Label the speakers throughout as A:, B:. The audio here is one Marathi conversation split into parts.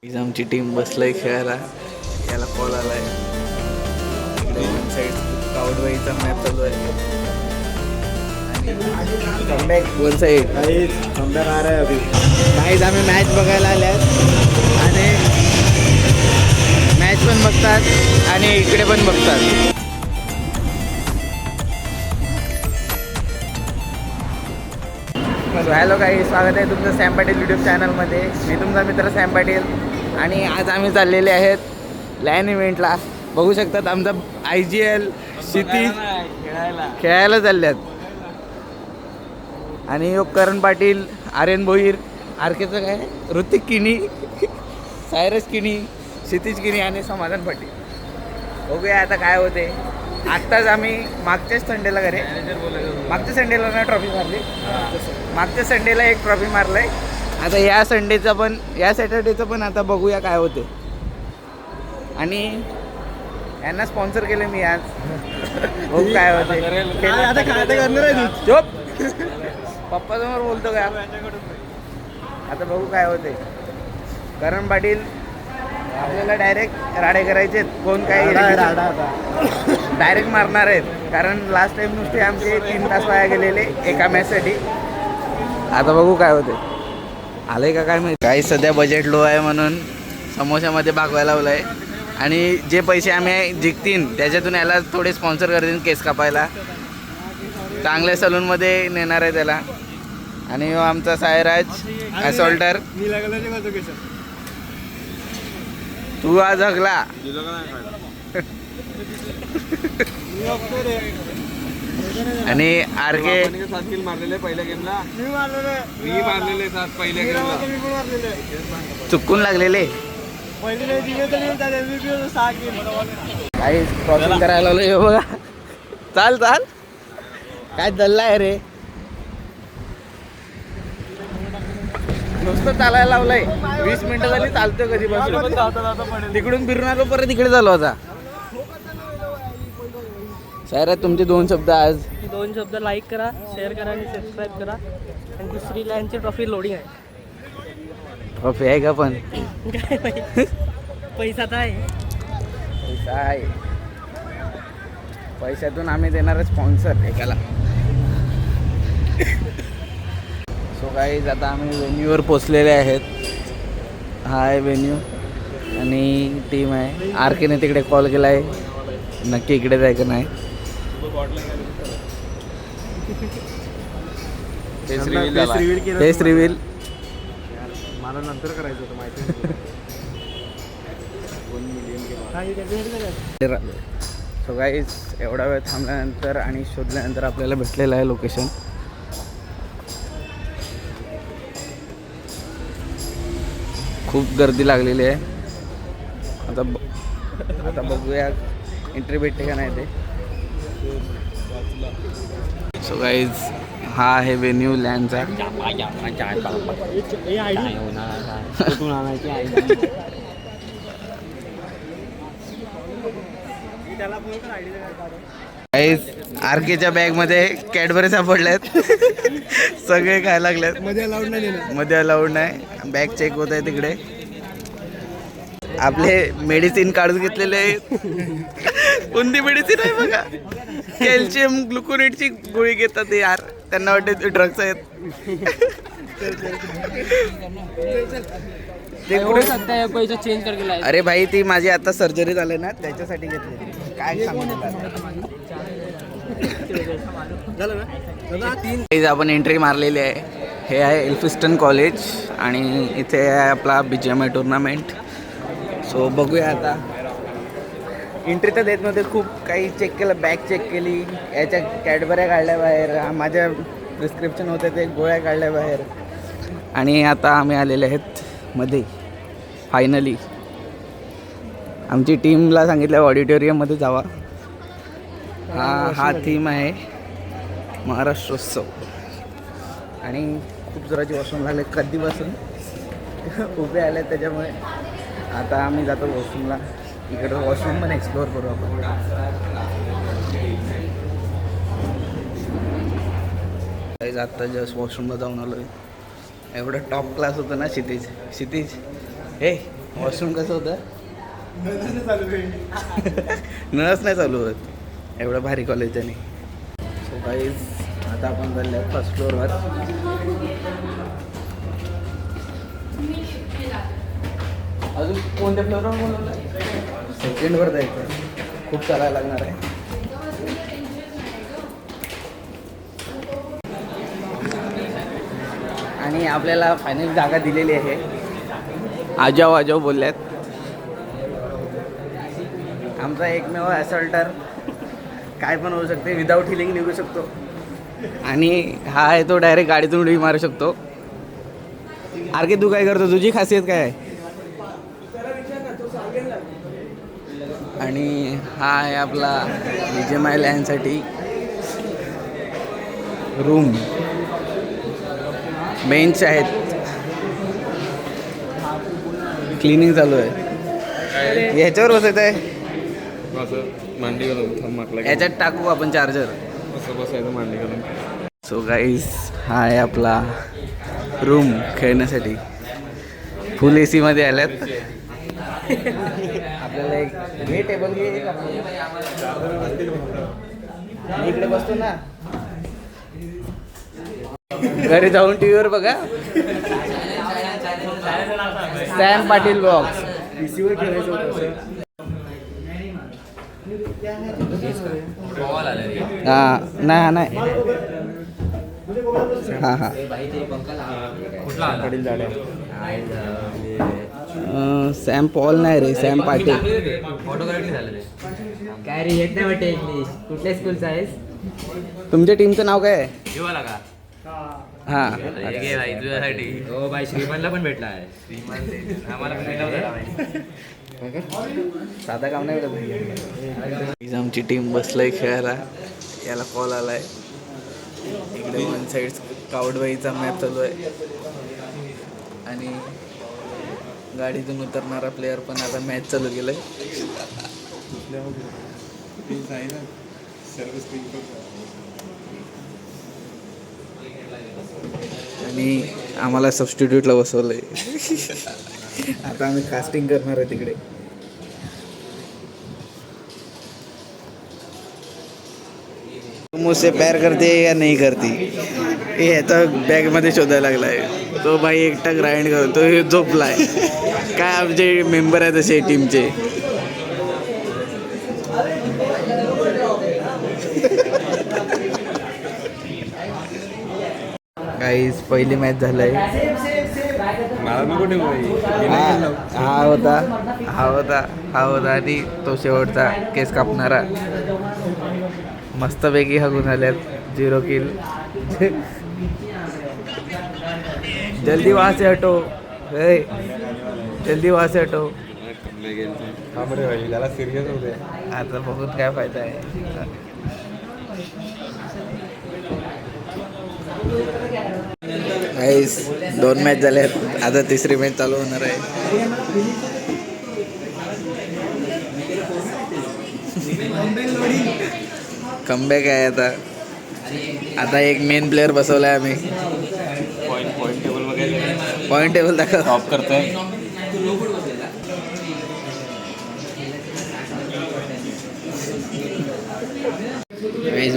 A: आमची टीम बसलाय खेळायला. याला कॉल आलाय. इकडे वन साईड कावडवाईचा मॅच चालू आहे आणि कमबॅक वन साईड
B: कमबॅक आ रहा है अभी.
A: काहीच आम्ही मॅच बघायला आल्यात आणि मॅच पण बघतात आणि इकडे पण बघतात. हॅलो काही स्वागत आहे तुमचं सॅम पाटील यूट्यूब चॅनलमध्ये. मी तुमचा मित्र सॅम पाटील आणि आज आम्ही चाललेले आहेत लॅन इव्हेंटला. बघू शकतात आमचा IGL क्षितिज खेळायला चालल्यात आणि योग करण पाटील, आर्यन भोईर, आरकेचं काय ऋतिक किनी, सायरस किनी, क्षितिज किनी आणि समाधान पाटील. बघूया आता काय होते. आत्ताच आम्ही मागच्याच संडेला मागच्या संडेला ना ट्रॉफी मारली. मागच्या संडेला एक ट्रॉफी मारलाय. आता या संडेचा पण या सॅटर्डेचं पण आता बघूया काय होते. आणि यांना स्पॉन्सर केले मी आज. बघू काय होते. चोप पप्पासमोर बोलतो का. आता बघू काय होते. करण पाटील आपल्याला डायरेक्ट राडे करायचे. कोण काय डायरेक्ट मारणार आहेत. कारण लास्ट टाइम नुसते आमचे 3 तास वाया गेलेले एका मॅचसाठी. आता बघू काय होते. आलंय का काय माहिती. काही सध्या बजेट लो आहे म्हणून समोशामध्ये भागवायला लावलं आहे आणि जे पैसे आम्ही जिंकतील त्याच्यातून याला थोडे स्पॉन्सर करतील केस कापायला. चांगल्या सलूनमध्ये नेणार आहे त्याला. आणि आमचा सायराज असॉल्टर. तू आज हगला. आणि आरके
B: मारलेले पहिल्या गेमला. मी मारलेले पहिल्या गेमला.
A: चुकून लागलेले काही क्रॉसिंग करायला लावलं. बघा चाल चाल काय दल्लाय रे. नुसतं चालायला लावलंय. 20 मिनिटं झाली चालतोय कधीपासून. तिकडून फिरून आलो परत इकडे झालो होता. सर तुमचे 2 शब्द आज.
C: 2 शब्द लाईक करा, शेअर करा आणि सबस्क्राईब करा. आणि दुसरी लाईनची ट्रॉफी लोडिंग आहे.
A: ट्रॉफी आहे का पण.
C: काय माहिती. पैसा तर आहे.
A: पैसा आहे. पैशातून आम्ही देणार स्पॉन्सर एकाला. सो गाईज आता आम्ही व्हेन्यूवर पोचलेले आहेत. हा आहे व्हेन्यू आणि टीम आहे. आरकेने तिकडे कॉल केला आहे. नक्की इकडे जायचं नाही. फेस रिव्हील
B: मला नंतर करायचं होतं माहिती. 1 मिलियन.
A: सो गाईज एवढा वेळ थांबल्यानंतर आणि शोधल्यानंतर आपल्याला भेटलेलं आहे लोकेशन. खूप गर्दी लागलेली आहे. आता बघूया एंट्री भेटते का नाही ते. सो गाईज हा आहे व्हेन्यू लँडचा. गाईज आरकेच्या बॅगमध्ये कॅडबरी सापडल्यात. सगळे खायला लागलेत. मध्ये अलाउड नाही. बॅग चेक होत आहे तिकडे. आपले मेडिसिन काढून घेतलेले आहेत. कोणती मेडिसिन आहे बघा. कॅल्शियम ग्लुकोनेटची गोळी घेतात ते यार. त्यांना वाटते ड्रग्स आहेत.
C: ते कुठे सध्या पैसे चेंज कर.
A: अरे भाई ती माझी आता सर्जरी झाली ना त्याच्यासाठी घेतली. काय आपण एंट्री मारलेली आहे. हे आहे एल्फिस्टन कॉलेज आणि इथे आहे आपला BGMI टुर्नामेंट. सो बघूया आता. एंट्री तर देत नव्हते. खूप काही चेक केलं. बॅग चेक केली. याच्या कॅडबऱ्या काढल्या बाहेर. माझ्या प्रिस्क्रिप्शन होते ते गोळ्या काढल्या बाहेर. आणि आता आम्ही आलेले आहेत मध्ये. फायनली आमची टीमला सांगितलं ऑडिटोरियममध्ये जावा. हा थीम आहे महाराष्ट्रोत्सव. आणि खूप जोराची वॉशरूम लागले कधीपासून उभे आले त्याच्यामुळे. आता आम्ही जातो वॉशरूमला. इकडं वॉशरूम पण एक्सप्लोअर करू आपण. आत्ता जस्ट वॉशरूमला जाऊन आलो. एवढं टॉप क्लास होतं ना क्षितिज. हे वॉशरूम कसं होतं नळच नाही चालू होत एवढं भारी कॉलेज त्याने. सो गाईज आता आपण चालले फर्स्ट फ्लोअरवर. अजून कोणत्या फ्लोअरवर बोलवलं? सेकंडवर जायचं. खूप चालायला लागणार आहे. आणि आपल्याला फायनल जागा दिलेली आहे. आजाव आजाव बोलल्यात. आमचा एकमेव असॉल्टर काय पण होऊ शकते विदाऊट हिलिंग निघू शकतो. आणि हा आहे तो डायरेक्ट गाडीतून उडी मारू शकतो. आरके तू काय करतो? तुझी खासियत काय आहे? आणि हा आहे आपला BGMI लँडसाठी रूम. बेंच आहेत. क्लिनिंग चालू आहे. ह्याच्यावर बसायचं आहे.
B: मांडी घालून
A: याच्यात टाकू आपण चार्जर.
B: असं बसायचं मांडी घालून.
A: सो गाईज हा आहे आपला रूम खेळण्यासाठी. फुल AC मध्ये आल्यात. आपल्याला एक घे टेबल घे. मी इकडे बसतो ना. घरी जाऊन टीव्हीवर बघा. Sam Patil blogs.
B: पीसीवर खेळायचं होतं.
A: हां नाही हां हां
B: पाटील झाडे.
A: सॅम पॉल नाही रे, सॅम पाटील.
C: काय रे येत नाही वाटते इंग्लिश. कुठल्या स्कूलचा आहेस?
A: तुमच्या टीमचं नाव काय आहे? हां
C: हो बाई श्रीमनला पण भेटला आहे.
A: साधा काम नाही करत. आमची टीम बसलाय खेळायला. याला कॉल आलाय. इकडे वन साईड कावडबाईचा मॅच चालू आहे. आणि गाडीतून उतरणारा प्लेअर पण आता मॅच चालू केलंय. आणि आम्हाला सबस्टिट्यूटला बसवलंय. आता आम्ही कास्टिंग करणार आहे तिकडे. मुझसे प्यार करते या नाही करती हे ह्याचा बॅगमध्ये शोधायला लागलाय. तो बाई एकटा ग्राइंड करतो. हे झोपलाय. काय आमचे मेंबर आहेत तसे टीमचे. गाईस पहिली मॅच झालंय.
B: मला नको ठेवू.
A: हा होता आणि तो शेवटचा केस कापणारा. मस्तपैकी हगून आल्यात. 0 किल. जल्दी वहाँ से हटो. जल्दी वहाँ से हटो.
B: त्याला सिरियस होते.
A: आता बघून काय फायदा आहे. गाईस 2 मॅच झाल्यात. आता तिसरी मॅच चालू होणार आहे. कमबॅक आहे आता. आता एक मेन प्लेअर बसवलाय आम्ही. पॉईंट टेबल दाखव.
B: टॉप करतोय.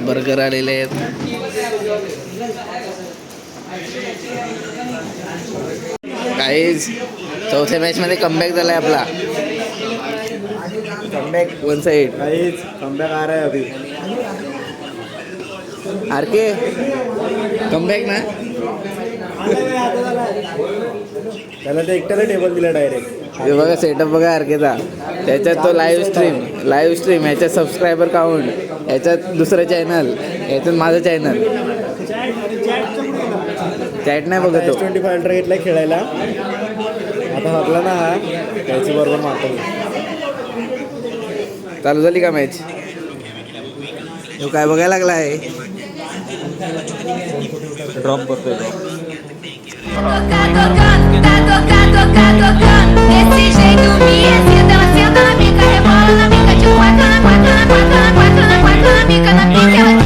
A: बर्गर आलेले आहेत. काहीच चौथ्या मॅच मध्ये कमबॅक झालाय आपला. Comeback one side.
B: काहीच कमबॅक आ रहा है अभी.
A: आरके कमबॅक ना.
B: त्याला ते एकट्याला टेबल दिला डायरेक्ट.
A: हे बघा सेटअप बघा आरकेचा. त्याच्यात तो लाईव्ह स्ट्रीम याच्यात सबस्क्रायबर काउंट. याच्यात दुसरं चॅनल. याच्यात माझं चॅनल. चॅट नाही बघत तो.
B: S25 अल्ट्रा घेतला खेळायला. आता हरला ना हा. त्याची बरोबर मारतो.
A: चालू झाली का मॅच? तो काय बघायला लागला आहे?
B: ड्रॉप करतोय.
D: Desse jeito me excita, ela senta na mica, rebola na mica, de quatro na quatro na quatro na quatro na quatro na mica, na pica, ela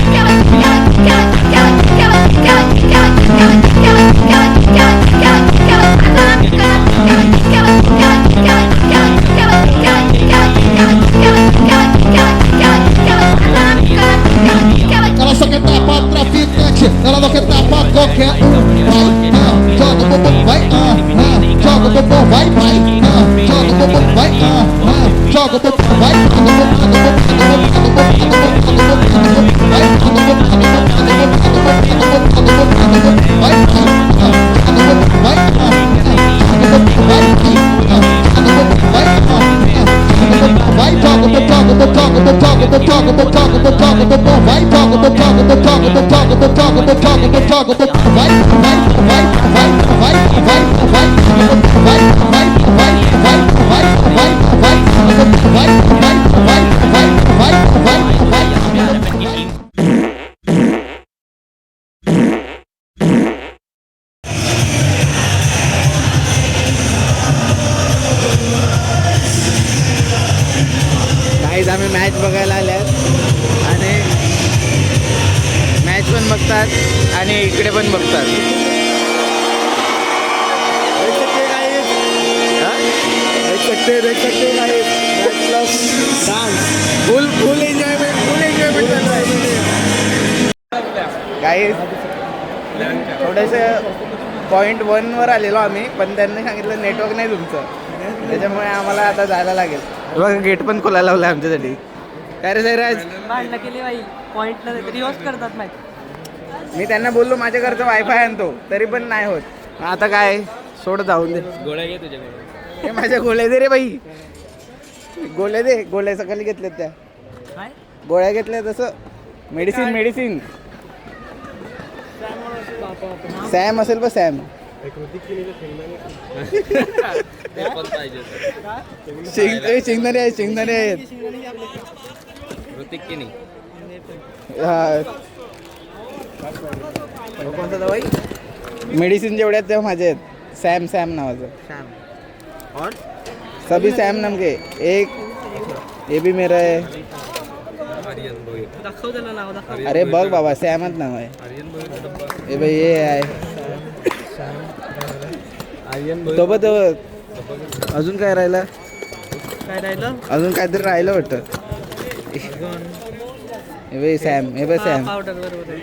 A: guys आम्ही मॅच बघायला आल्यात आणि मॅच पण बघतात आणि इकडे पण बघतात. फुल एन्जॉयमेंट चालू आहे. गाईज थोडंसं पॉईंट 1वर आलेलो आम्ही, पण त्यांनी सांगितलं नेटवर्क नाही तुमचं, त्याच्यामुळे आम्हाला आता जायला लागेल. बघा गेट पण खोलायला लावलं आमच्यासाठी. काय रे सैराज?
C: भांडणं केली बाई पॉईंटला रिवर्स करतात मॅच.
A: मी त्यांना बोललो माझ्या घरचं वायफाय आणतो, तरी पण नाही होत. आता काय सोड, जाऊन दे.
C: गोळ्या घे तुझ्याकडे.
A: हे माझ्या गोळ्या दे रे बाई, गोळ्या दे. गोळ्या सकाळी घेतल्यात त्या
C: काय
A: गोळ्या घेतल्या तसं मेडिसिन. सॅम असेल पण सॅम शेंगदाणे आहेत. कोणता दवाई मेडिसिन जेवढ्या आहेत तेव्हा माझे आहेत. सॅम नावाचं. सभी सैम नाम के. एक ये भी मेरा है.
C: दाखव त्याला नाव दाखव.
A: अरे बघ बाबा सॅमच नाव आहे. हे भाई ये आहे सोबत. अजून काय राहिलं?
C: काय राहिलं?
A: अजून काहीतरी राहिलं वाटतं. हे भाई सॅम. हे भाई सॅम.
C: पावडर बरोबर आहे.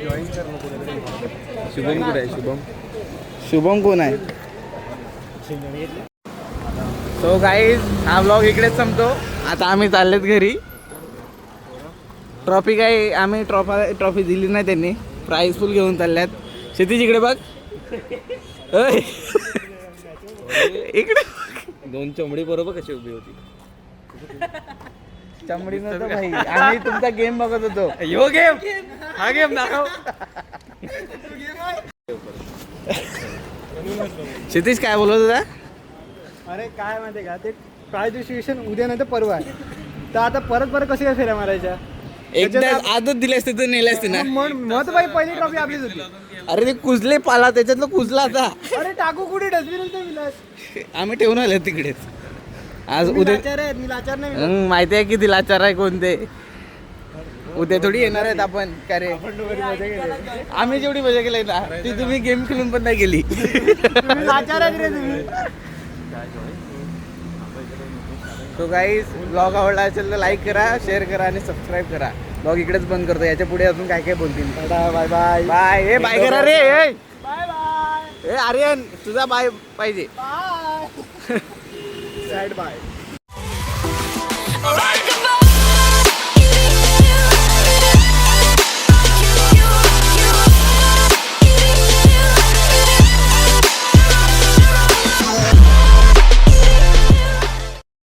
B: शुभम कुठे आहे?
A: शुभम कोण आहे? सो गाईज हा व्लॉग इकडेच संपतो. आता आम्ही चाललेत घरी. ट्रॉफी काही आम्ही ट्रॉफी दिली नाही त्यांनी, प्राईज फुल घेऊन चालल्यात. क्षितिज इकडे बघ. ओय. इकडे
B: दोन चमडी बरोबर कशी उभी होती.
A: चमडी नव्हतं भाई, आम्ही तुमचा गेम बघत होतो.
C: यो गेम हा गेम दाखव.
A: क्षितिज काय बोलत होता?
E: अरे काय माहिती का, ते प्राइज डिस्ट्रीब्युशन उद्या नाही तर परवा आहे. तर आता परत कशी काय फेऱ्या मारायच्या?
A: एकदा आदत दिली असते तर नेले असते ना.
E: मत बाई पहिली ट्रॉफी आपलीच होती.
A: अरे ते कुजले पाला, त्याच्यातलं कुजला आता.
E: अरे टाकू कुठे डस्टबिन
A: आम्ही ठेवून आले तिकडेच. आज उद्या
E: मी लाचार नाही.
A: माहिती आहे किती लाचार आहे कोणते. उद्या थोडी येणार आहेत आपण. काय रे आम्ही जेवढी मजा केली ना ती तुम्ही गेम खेळून पण नाही केली.
E: लाचार आहे रे तुम्ही.
A: सो गाईज ब्लॉग आवडला असेल तर लाईक करा, शेअर करा आणि सबस्क्राईब करा. ब्लॉग इकडेच बंद करतो. याच्या पुढे अजून काय काय बोलतील.
E: Bye bye.
A: बाय. हे बाय करा रे.
E: Bye bye.
A: ए आर्यन तुझा बाय पाहिजे.
E: बाय. Sad bye.